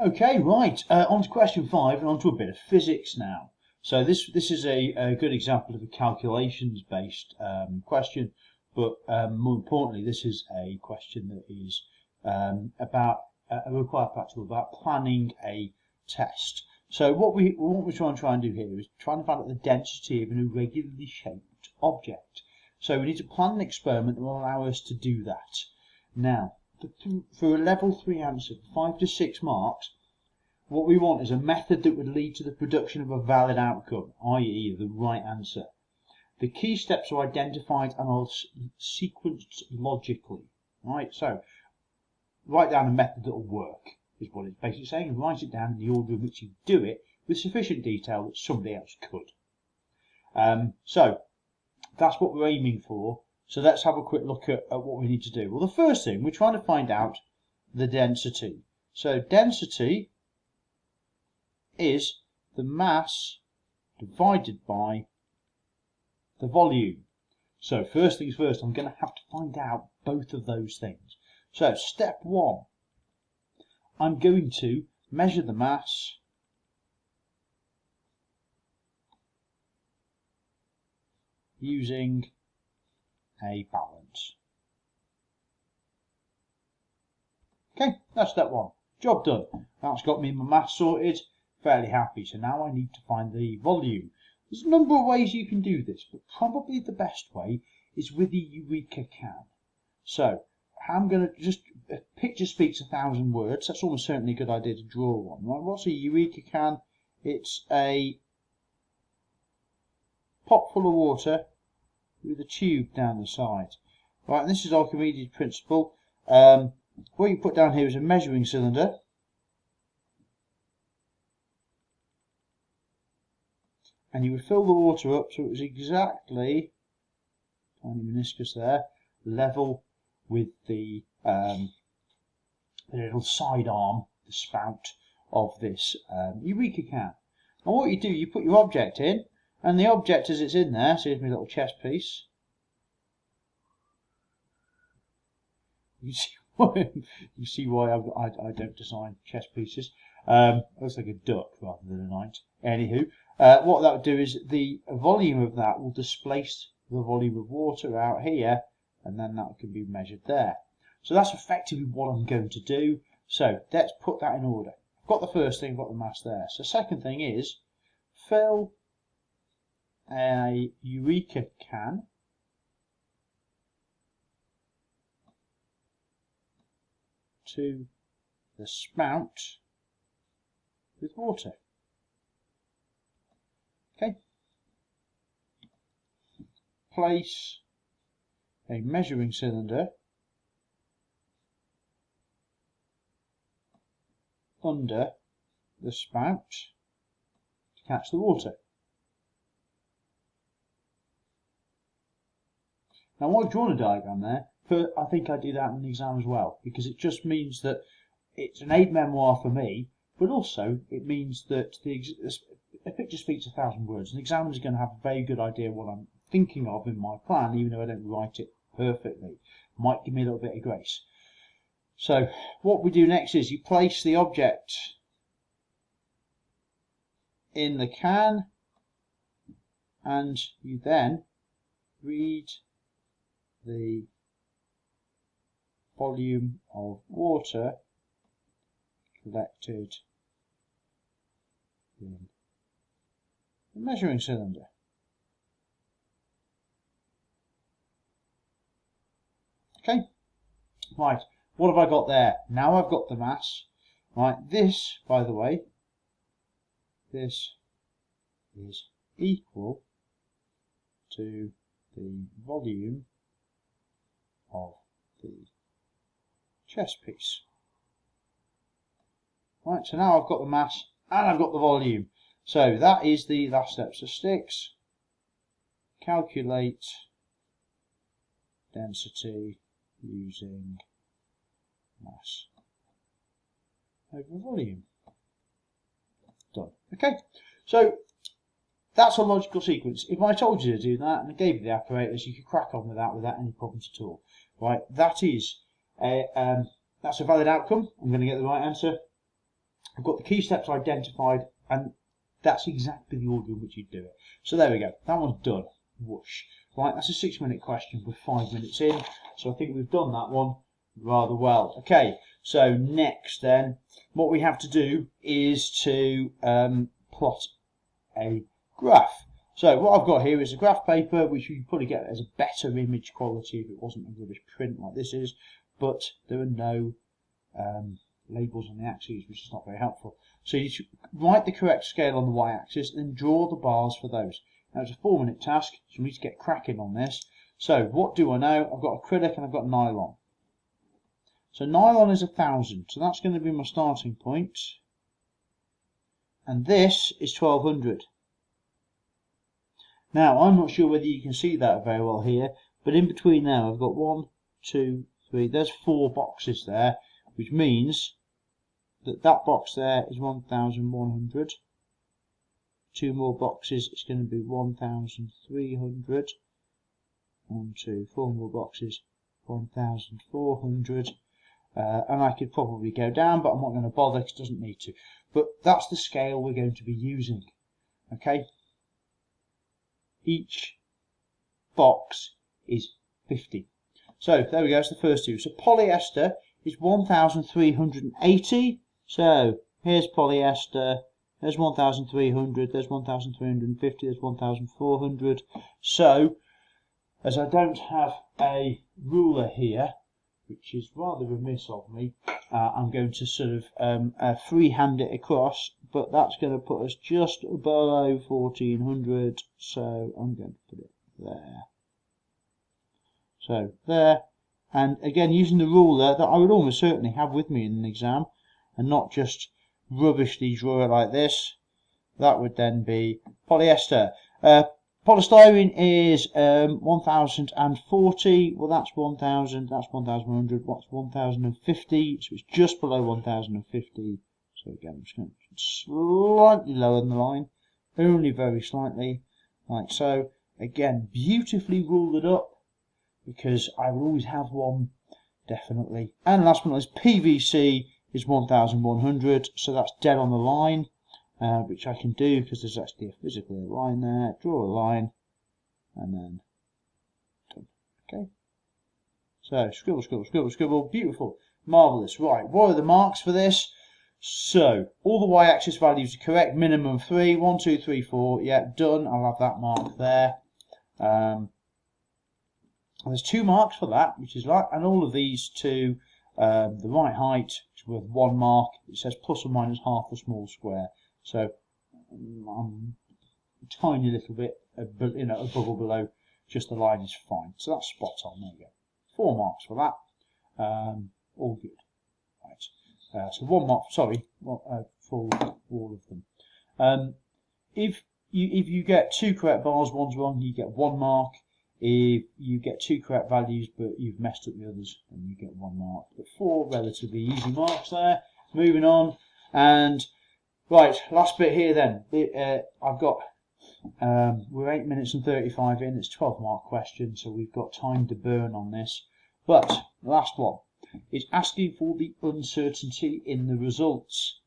Okay, right, on to question 5 and on to a bit of physics now. So this is a good example of a calculations based question, but more importantly this is a question that is about a required practical about planning a test. So what we're trying to try and do here is trying to find out the density of an irregularly shaped object. So we need to plan an experiment that will allow us to do that. Now, for a level 3 answer, 5 to 6 marks, what we want is a method that would lead to the production of a valid outcome, i.e. the right answer. The key steps are identified and are sequenced logically. Right, so write down a method that will work, is what it's basically saying, and write it down in the order in which you do it with sufficient detail that somebody else could. So that's what we're aiming for. So let's have a quick look at what we need to do. Well, the first thing, we're trying to find out the density. So density is the mass divided by the volume. So first things first, I'm going to have to find out both of those things. So step 1, I'm going to measure the mass using a balance. Okay, that's step 1. Job done. That's got me my mass sorted. Fairly happy. So now I need to find the volume. There's a number of ways you can do this, but probably the best way is with the Eureka can. So I'm going to just, a picture speaks 1,000 words. That's almost certainly a good idea to draw one. Right? What's a Eureka can? It's a pot full of water with a tube down the side. Right, and this is Archimedes' principle. What you put down here is a measuring cylinder. And you would fill the water up so it was exactly, tiny meniscus there, level with the little side arm, the spout of this Eureka can. And what you do, you put your object in, and the object as it's in there, so here's my little chess piece. You see why I don't design chess pieces. It looks like a duck rather than a knight. Anywho, what that would do is the volume of that will displace the volume of water out here, and then that can be measured there. So that's effectively what I'm going to do. So let's put that in order. I've got the first thing, I've got the mass there. So second thing is fill a Eureka can to the spout with water. Okay. Place a measuring cylinder under the spout to catch the water. Now I've drawn a diagram there, but I think I do that in the exam as well, because it just means that it's an aid memoir for me, but also it means that a picture speaks 1,000 words. An examiner is going to have a very good idea what I'm thinking of in my plan, even though I don't write it perfectly. Might give me a little bit of grace. So what we do next is you place the object in the can, and you then read the volume of water collected in the measuring cylinder. Okay, right, what have I got there? Now I've got the mass. Right, this, by the way, this is equal to the volume of the chess piece. Right, so now I've got the mass and I've got the volume. So that is the last step. So sticks, calculate density using mass over volume. Done. Okay, so that's a logical sequence. If I told you to do that and I gave you the apparatus, you could crack on with that without any problems at all. Right, that is that's a valid outcome. I'm going to get the right answer. I've got the key steps identified, and that's exactly the order in which you do it. So there we go. That one's done. Whoosh. Right, that's a 6-minute question. We're 5 minutes in, so I think we've done that one rather well. Okay, so next then, what we have to do is to plot a graph. So what I've got here is a graph paper, which you can probably get as a better image quality if it wasn't a rubbish print like this is, but there are no labels on the axes, which is not very helpful. So you should write the correct scale on the y-axis, then draw the bars for those. Now it's a 4-minute task, so we need to get cracking on this. So what do I know? I've got acrylic and I've got nylon. So nylon is 1,000, so that's going to be my starting point. And this is 1,200. Now I'm not sure whether you can see that very well here, but in between now I've got 1, 2, 3, there's 4 boxes there, which means that box there is 1,100. 2 more boxes, it's going to be 1,300. 1, 2, 4 more boxes, 1,400. And I could probably go down, but I'm not going to bother because it doesn't need to. But that's the scale we're going to be using. Okay? Each box is 50. So there we go, it's the first two. So polyester is 1,380. So here's polyester, there's 1,300, there's 1,350, there's 1,400. So, as I don't have a ruler here, which is rather remiss of me, I'm going to sort of freehand it across, but that's going to put us just below 1,400, so I'm going to put it there. So there, and again using the ruler that I would almost certainly have with me in an exam, and not just rubbishly draw it like this. That would then be polyester. Polystyrene is 1,040. Well, that's 1,000. That's 1,100. What's 1,050? So it's just below 1,050. So again, I'm just going to slightly lower than the line, only very slightly, like so. Again, beautifully ruled it up because I will always have one, definitely. And last but not least, PVC is 1,100. So that's dead on the line. Which I can do because there's actually a physical line there. Draw a line and then done. Okay. So scribble, scribble, scribble, scribble. Beautiful, marvelous. Right, what are the marks for this? So all the y-axis values are correct. Minimum 3. 1, 2, 3, 4. Yeah, done. I'll have that mark there. There's 2 marks for that, which is right, and all of these to the right height is worth 1 mark. It says plus or minus half a small square. So I'm a tiny little bit, above or below, just the line is fine. So that's spot on. There you go. 4 marks for that. All good. Right. So 1 mark. Sorry, for all of them. If you get 2 correct bars, one's wrong, you get 1 mark. If you get 2 correct values, but you've messed up the others, then you get 1 mark. But 4 relatively easy marks there. Moving on, and right, last bit here then. I've got, we're 8 minutes and 35 in, it's 12 mark question, so we've got time to burn on this. But, the last one is asking for the uncertainty in the results.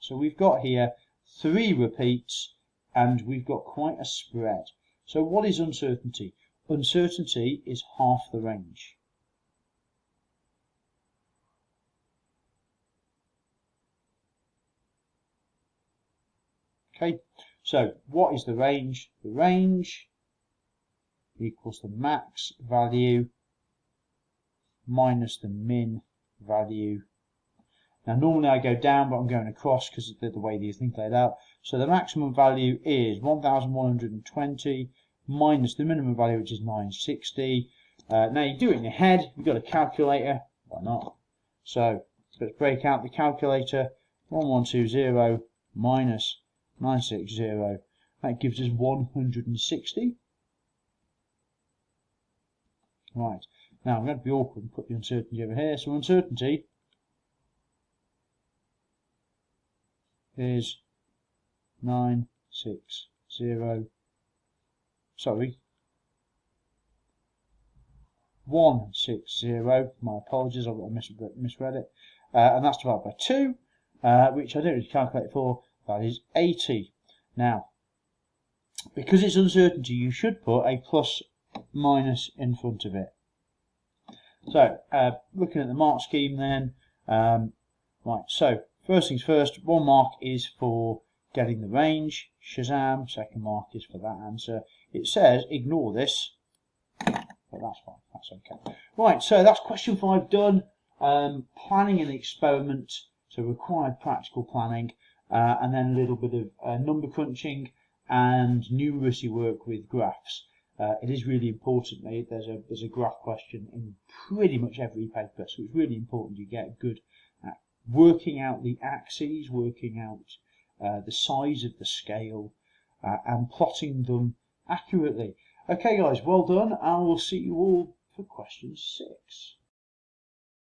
So we've got here 3 repeats, and we've got quite a spread. So what is uncertainty? Uncertainty is half the range. Okay, so what is the range? The range equals the max value minus the min value. Now normally I go down, but I'm going across because of the way these things laid out. So the maximum value is 1,120 minus the minimum value, which is 960. Now you do it in your head. You've got a calculator. Why not? So let's break out the calculator. 1120 minus 960, that gives us 160. Right, now I'm going to be awkward and put the uncertainty over here. So uncertainty is 960, sorry, 160, my apologies, I've misread it, and that's divided by 2. which I don't need to calculate for. That is 80. Now, because it's uncertainty, you should put a plus minus in front of it. So, looking at the mark scheme then, right, so first things first, 1 mark is for getting the range, Shazam, second mark is for that answer. It says ignore this, but that's fine, that's okay. Right, so that's question 5 done. Planning an experiment, so required practical planning, and then a little bit of number crunching and numeracy work with graphs. It is really important, mate. There's a graph question in pretty much every paper, so it's really important you get good at working out the axes, working out the size of the scale, and plotting them accurately. Okay, guys, well done. I will see you all for question 6.